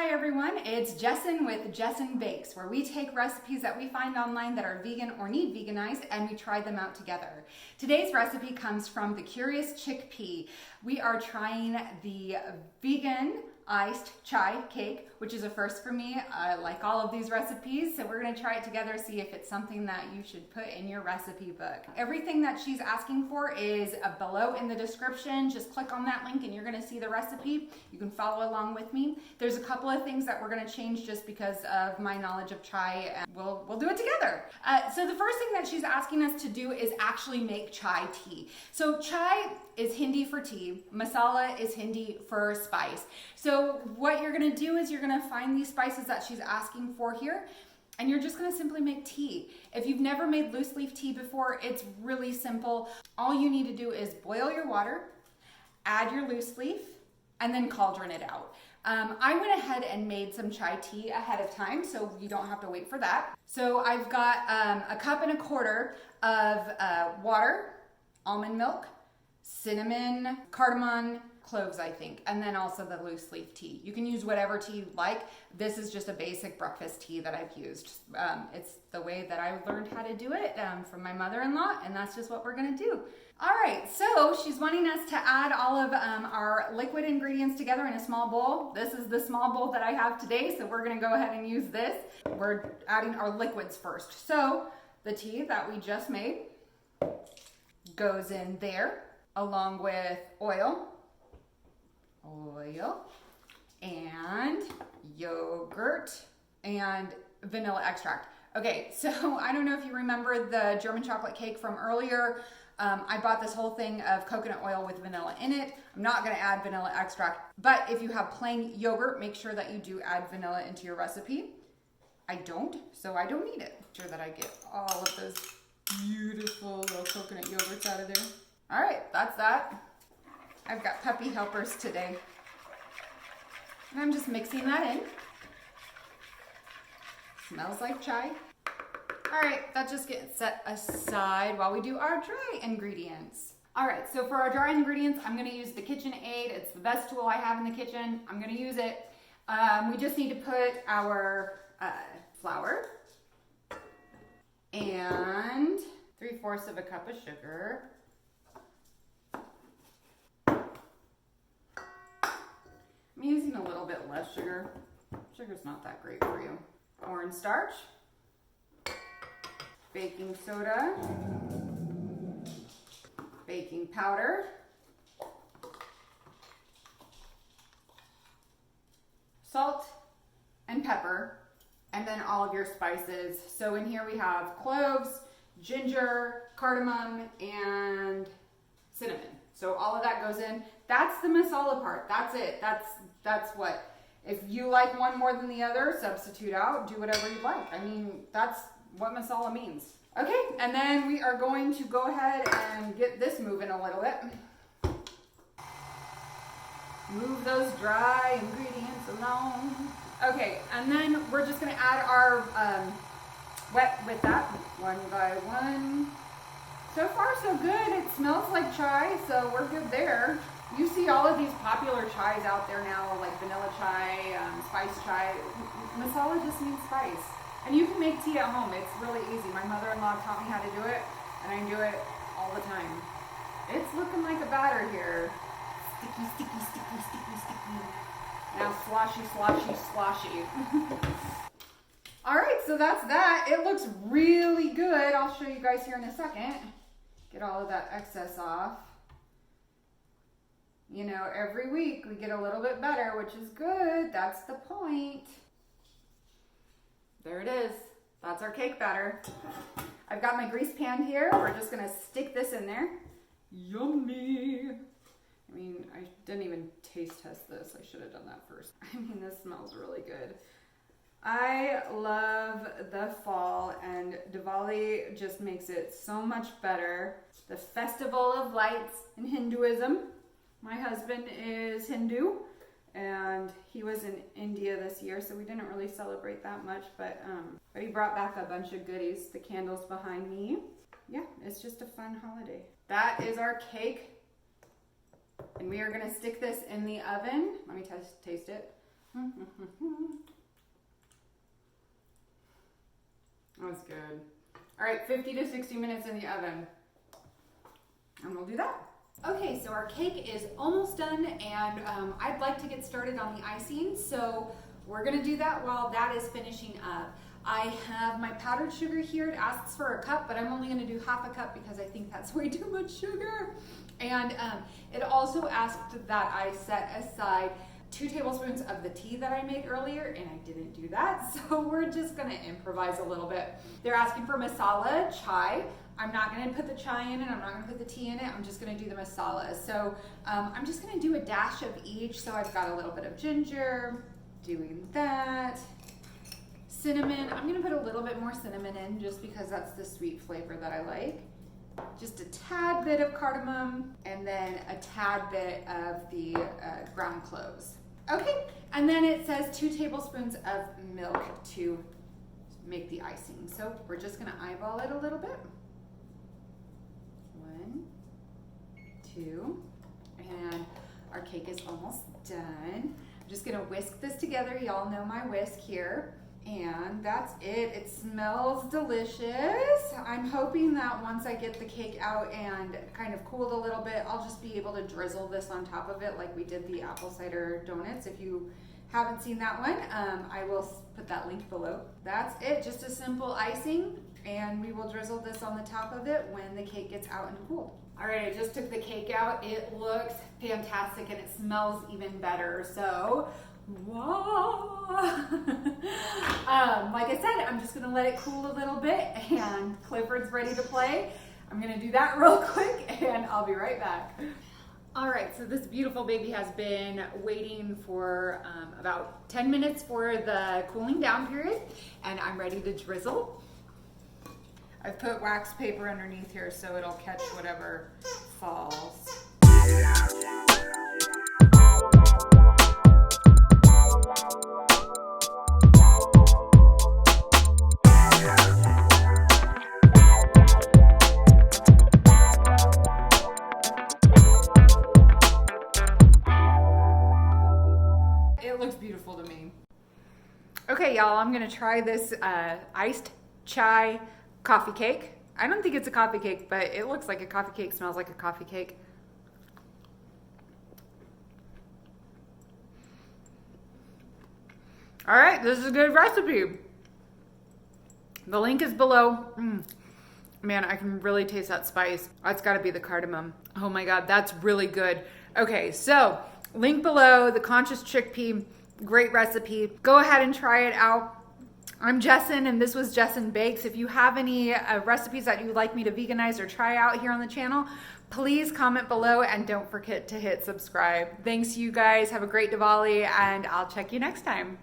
Hi everyone, it's Jessin with Jessin Bakes, where we take recipes that we find online that are vegan or need veganized and we try them out together. Today's recipe comes from the Curious Chickpea. We are trying the vegan iced chai cake, which is a first for me. I like all of these recipes, so we're gonna try it together, see if it's something that you should put in your recipe book. Everything that she's asking for is below in the description. Just click on that link and you're gonna see the recipe. You can follow along with me. There's a couple of things that we're gonna change just because of my knowledge of chai, and we'll do it together. So the first thing that she's asking us to do is actually make chai tea. So chai is Hindi for tea, masala is Hindi for spice. So what you're gonna do is you're gonna find these spices that she's asking for here, and you're just gonna simply make tea. If you've never made loose leaf tea before, it's really simple. All you need to do is boil your water, add your loose leaf, and then cauldron it out. I went ahead and made some chai tea ahead of time, so you don't have to wait for that. So I've got 1.25 cups of water, almond milk, cinnamon, cardamom, cloves, I think, and then also the loose leaf tea. You can use whatever tea you like. This is just a basic breakfast tea that I've used. It's the way that I learned how to do it from my mother-in-law, and that's just what we're gonna do. All right, so she's wanting us to add all of our liquid ingredients together in a small bowl. This is the small bowl that I have today, so we're gonna go ahead and use this. We're adding our liquids first. So the tea that we just made goes in there, along with oil, and yogurt and vanilla extract. Okay, so I don't know if you remember the German chocolate cake from earlier. I bought this whole thing of coconut oil with vanilla in it. I'm not gonna add vanilla extract, but if you have plain yogurt, make sure that you do add vanilla into your recipe. I don't, so I don't need it. Make sure that I get all of those beautiful little coconut yogurts out of there. All right, that's that. I've got puppy helpers today. And I'm just mixing that in. Smells like chai. All right, that just gets set aside while we do our dry ingredients. All right, so for our dry ingredients, I'm gonna use the KitchenAid. It's the best tool I have in the kitchen. I'm gonna use it. We just need to put our flour and 3/4 cup of sugar. I'm using a little bit less sugar. Sugar's not that great for you. Cornstarch, baking soda, baking powder, salt and pepper, and then all of your spices. So in here we have cloves, ginger, cardamom, and cinnamon. So all of that goes in. That's the masala part. That's it. That's what. If you like one more than the other, substitute out. Do whatever you like. I mean, that's what masala means. Okay, and then we are going to go ahead and get this moving a little bit. Move those dry ingredients along. Okay, and then we're just gonna add our wet with that one by one. So far so good. It smells like chai, so we're good there. You see all of these popular chais out there now, like vanilla chai, spice chai. Masala just means spice. And you can make tea at home. It's really easy. My mother-in-law taught me how to do it, and I do it all the time. It's looking like a batter here. Sticky, sticky, sticky, sticky, sticky. Now sloshy, sloshy, sloshy. All right, so that's that. It looks really good. I'll show you guys here in a second. Get all of that excess off. You know, every week we get a little bit better, which is good. That's the point. There it is. That's our cake batter. I've got my grease pan here. We're just gonna stick this in there. Yummy. I mean, I didn't even taste test this. I should have done that first. I mean, this smells really good. I love the fall, and Diwali just makes it so much better. The festival of lights in Hinduism. My husband is Hindu, and he was in India this year, so we didn't really celebrate that much, but he brought back a bunch of goodies. The candles behind me. Yeah, it's just a fun holiday. That is our cake. And we are gonna stick this in the oven. Let me taste it. That's good. All right, 50 to 60 minutes in the oven. And we'll do that. Okay, so our cake is almost done, and I'd like to get started on the icing, so we're gonna do that while that is finishing up. I have my powdered sugar here. It asks for a cup, but I'm only gonna do half a cup because I think that's way too much sugar. And it also asked that I set aside 2 tablespoons of the tea that I made earlier, and I didn't do that, so we're just gonna improvise a little bit. They're asking for masala chai. I'm not gonna put the chai in it, I'm not gonna put the tea in it, I'm just gonna do the masala. So I'm just gonna do a dash of each. So I've got a little bit of ginger, doing that. Cinnamon, I'm gonna put a little bit more cinnamon in just because that's the sweet flavor that I like. Just a tad bit of cardamom, and then a tad bit of the ground cloves. Okay, and then it says 2 tablespoons of milk to make the icing. So we're just gonna eyeball it a little bit. 1, 2, and our cake is almost done. I'm just gonna whisk this together. Y'all know my whisk here. And that's it. It smells delicious. I'm hoping that once I get the cake out and kind of cooled a little bit, I'll just be able to drizzle this on top of it like we did the apple cider donuts. If you haven't seen that one, I will put that link below. That's it, just a simple icing, and we will drizzle this on the top of it when the cake gets out and cooled. All right, I just took the cake out. It looks fantastic and it smells even better. So, wow. Like I said, I'm just gonna let it cool a little bit, and Clifford's ready to play. I'm gonna do that real quick and I'll be right back. All right, so this beautiful baby has been waiting for about 10 minutes for the cooling down period, and I'm ready to drizzle. I've put wax paper underneath here so it'll catch whatever falls. It looks beautiful to me. Okay, y'all, I'm gonna try this iced chai coffee cake. I don't think it's a coffee cake, but it looks like a coffee cake, smells like a coffee cake. All right, this is a good recipe. The link is below. Man, I can really taste that spice. That's gotta be the cardamom. Oh my God, that's really good. Okay, so link below, the conscious chickpea, great recipe. Go ahead and try it out. I'm Jessin, and this was Jessin Bakes. If you have any recipes that you'd like me to veganize or try out here on the channel, please comment below, and don't forget to hit subscribe. Thanks, you guys. Have a great Diwali, and I'll check you next time.